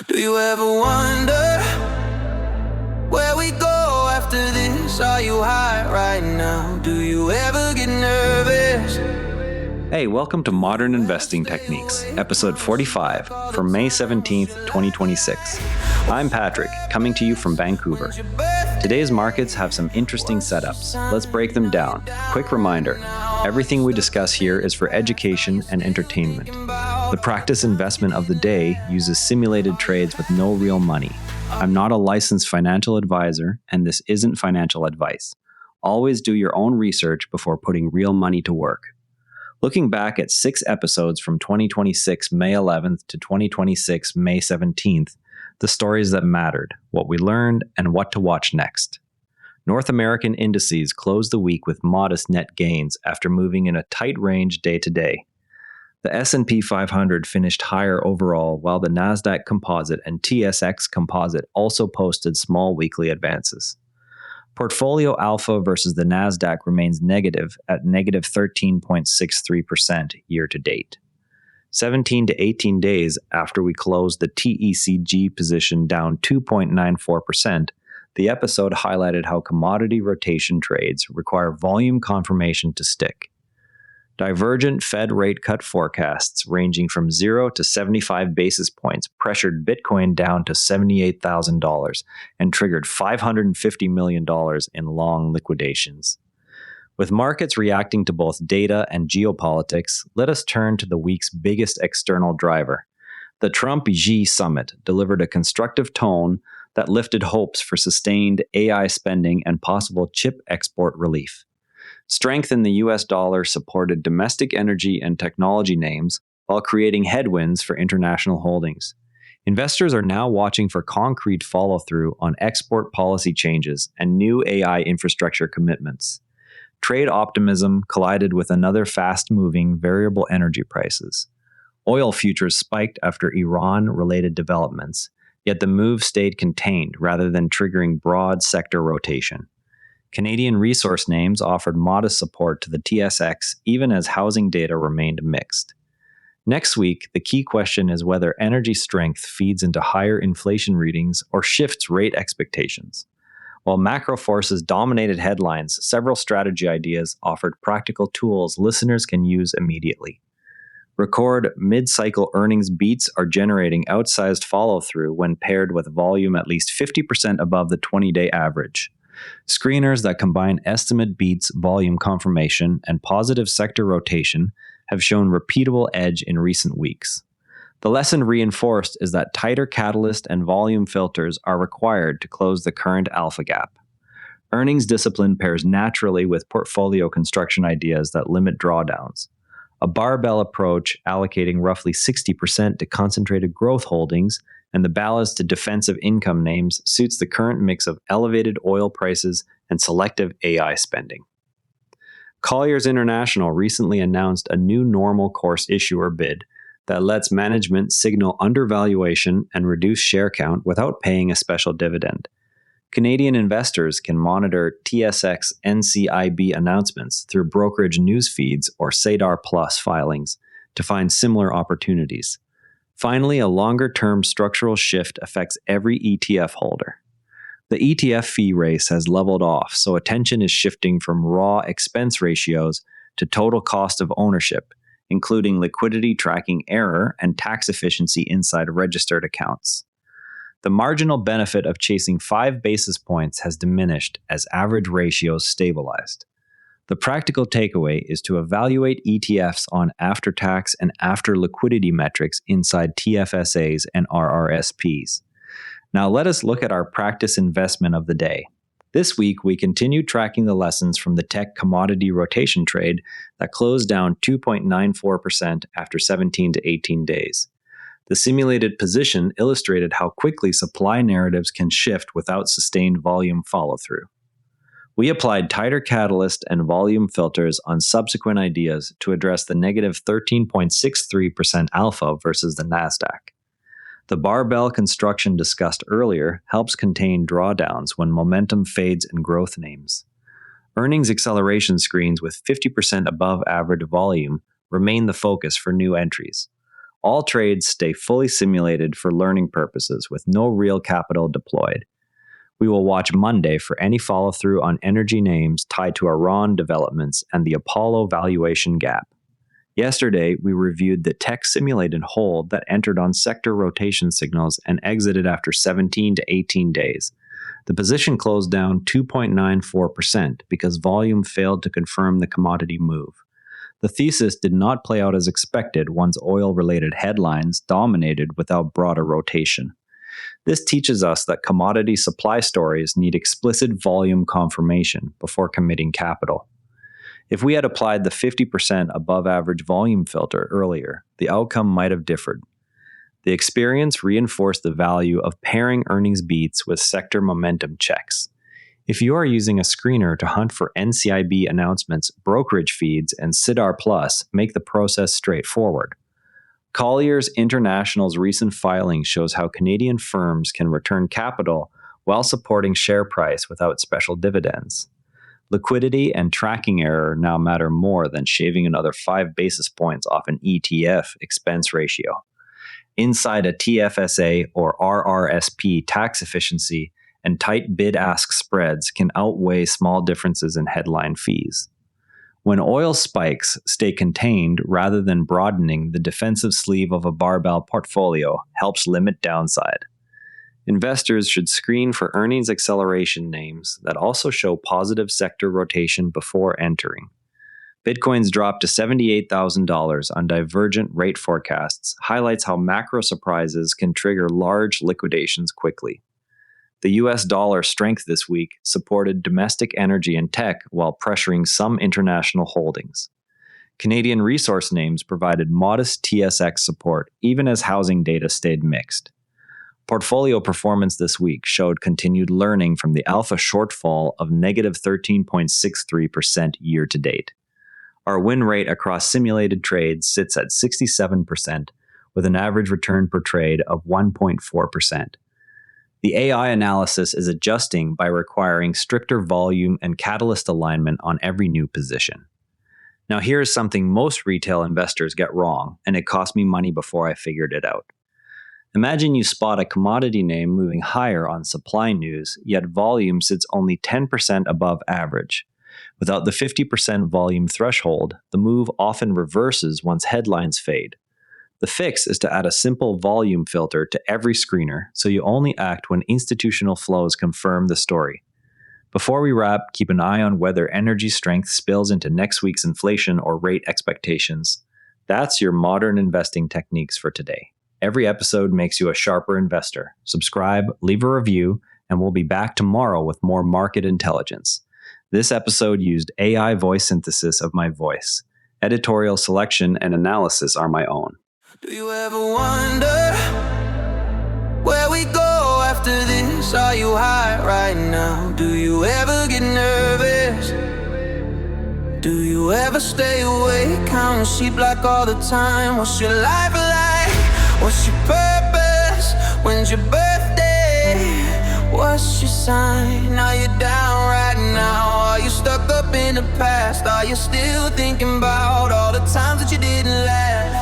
Do you ever wonder where we go after this? Are you high right now? Do you ever get nervous? Hey, welcome to Modern Investing Techniques, episode 45 for May 17th, 2026. I'm Patrick, coming to you from Vancouver. Today's markets have some interesting setups. Let's break them down. Quick reminder, everything we discuss here is for education and entertainment. The practice investment of the day uses simulated trades with no real money. I'm not a licensed financial advisor, and this isn't financial advice. Always do your own research before putting real money to work. Looking back at 6 episodes from 2026 May 11th to 2026 May 17th, the stories that mattered, what we learned, and what to watch next. North American indices closed the week with modest net gains after moving in a tight range day to day. The S&P 500 finished higher overall, while the NASDAQ Composite and TSX Composite also posted small weekly advances. Portfolio alpha versus the NASDAQ remains negative at negative 13.63% year to date. 17 to 18 days after we closed the TECG position down 2.94%, the episode highlighted how commodity rotation trades require volume confirmation to stick. Divergent Fed rate cut forecasts ranging from 0 to 75 basis points pressured Bitcoin down to $78,000 and triggered $550 million in long liquidations. With markets reacting to both data and geopolitics, let us turn to the week's biggest external driver. The Trump-Xi summit delivered a constructive tone that lifted hopes for sustained AI spending and possible chip export relief. Strength in the US dollar supported domestic energy and technology names while creating headwinds for international holdings. Investors are now watching for concrete follow-through on export policy changes and new AI infrastructure commitments. Trade optimism collided with another fast-moving variable energy prices. Oil futures spiked after Iran-related developments, yet the move stayed contained rather than triggering broad sector rotation. Canadian resource names offered modest support to the TSX even as housing data remained mixed. Next week, the key question is whether energy strength feeds into higher inflation readings or shifts rate expectations. While macro forces dominated headlines, several strategy ideas offered practical tools listeners can use immediately. Record mid-cycle earnings beats are generating outsized follow-through when paired with volume at least 50% above the 20-day average. Screeners that combine estimate beats, volume confirmation, and positive sector rotation have shown repeatable edge in recent weeks. The lesson reinforced is that tighter catalyst and volume filters are required to close the current alpha gap. Earnings discipline pairs naturally with portfolio construction ideas that limit drawdowns. A barbell approach allocating roughly 60% to concentrated growth holdings and the balance to defensive income names suits the current mix of elevated oil prices and selective AI spending. Colliers International recently announced a new normal course issuer bid that lets management signal undervaluation and reduce share count without paying a special dividend. Canadian investors can monitor TSX NCIB announcements through brokerage news feeds or SEDAR Plus filings to find similar opportunities. Finally, a longer-term structural shift affects every ETF holder. The ETF fee race has leveled off, so attention is shifting from raw expense ratios to total cost of ownership, including liquidity tracking error and tax efficiency inside registered accounts. The marginal benefit of chasing 5 basis points has diminished as average ratios stabilized. The practical takeaway is to evaluate ETFs on after-tax and after-liquidity metrics inside TFSAs and RRSPs. Now let us look at our practice investment of the day. This week, we continued tracking the lessons from the tech commodity rotation trade that closed down 2.94% after 17 to 18 days. The simulated position illustrated how quickly supply narratives can shift without sustained volume follow-through. We applied tighter catalyst and volume filters on subsequent ideas to address the negative 13.63% alpha versus the NASDAQ. The barbell construction discussed earlier helps contain drawdowns when momentum fades in growth names. Earnings acceleration screens with 50% above average volume remain the focus for new entries. All trades stay fully simulated for learning purposes with no real capital deployed. We will watch Monday for any follow-through on energy names tied to Iran developments and the Apollo valuation gap. Yesterday, we reviewed the tech simulated hold that entered on sector rotation signals and exited after 17 to 18 days. The position closed down 2.94% because volume failed to confirm the commodity move. The thesis did not play out as expected once oil-related headlines dominated without broader rotation. This teaches us that commodity supply stories need explicit volume confirmation before committing capital. If we had applied the 50% above average volume filter earlier, the outcome might have differed. The experience reinforced the value of pairing earnings beats with sector momentum checks. If you are using a screener to hunt for NCIB announcements, brokerage feeds, and SIDR Plus, make the process straightforward. Colliers International's recent filing shows how Canadian firms can return capital while supporting share price without special dividends. Liquidity and tracking error now matter more than shaving another 5 basis points off an ETF expense ratio. Inside a TFSA or RRSP, tax efficiency and tight bid-ask spreads can outweigh small differences in headline fees. When oil spikes, stay contained rather than broadening the defensive sleeve of a barbell portfolio helps limit downside. Investors should screen for earnings acceleration names that also show positive sector rotation before entering. Bitcoin's drop to $78,000 on divergent rate forecasts highlights how macro surprises can trigger large liquidations quickly. The US dollar strength this week supported domestic energy and tech while pressuring some international holdings. Canadian resource names provided modest TSX support even as housing data stayed mixed. Portfolio performance this week showed continued learning from the alpha shortfall of negative 13.63% year to date. Our win rate across simulated trades sits at 67%, with an average return per trade of 1.4%. The AI analysis is adjusting by requiring stricter volume and catalyst alignment on every new position. Now here's something most retail investors get wrong, and it cost me money before I figured it out. Imagine you spot a commodity name moving higher on supply news, yet volume sits only 10% above average. Without the 50% volume threshold, the move often reverses once headlines fade. The fix is to add a simple volume filter to every screener, so you only act when institutional flows confirm the story. Before we wrap, keep an eye on whether energy strength spills into next week's inflation or rate expectations. That's your modern investing techniques for today. Every episode makes you a sharper investor. Subscribe, leave a review, and we'll be back tomorrow with more market intelligence. This episode used AI voice synthesis of my voice. Editorial selection and analysis are my own. Do you ever wonder where we go after this? Are you high right now? Do you ever get nervous? Do you ever stay awake, counting sheep like all the time? What's your life like? What's your purpose? When's your birthday? What's your sign? Are you down right now? Are you stuck up in the past? Are you still thinking about all the times that you didn't laugh?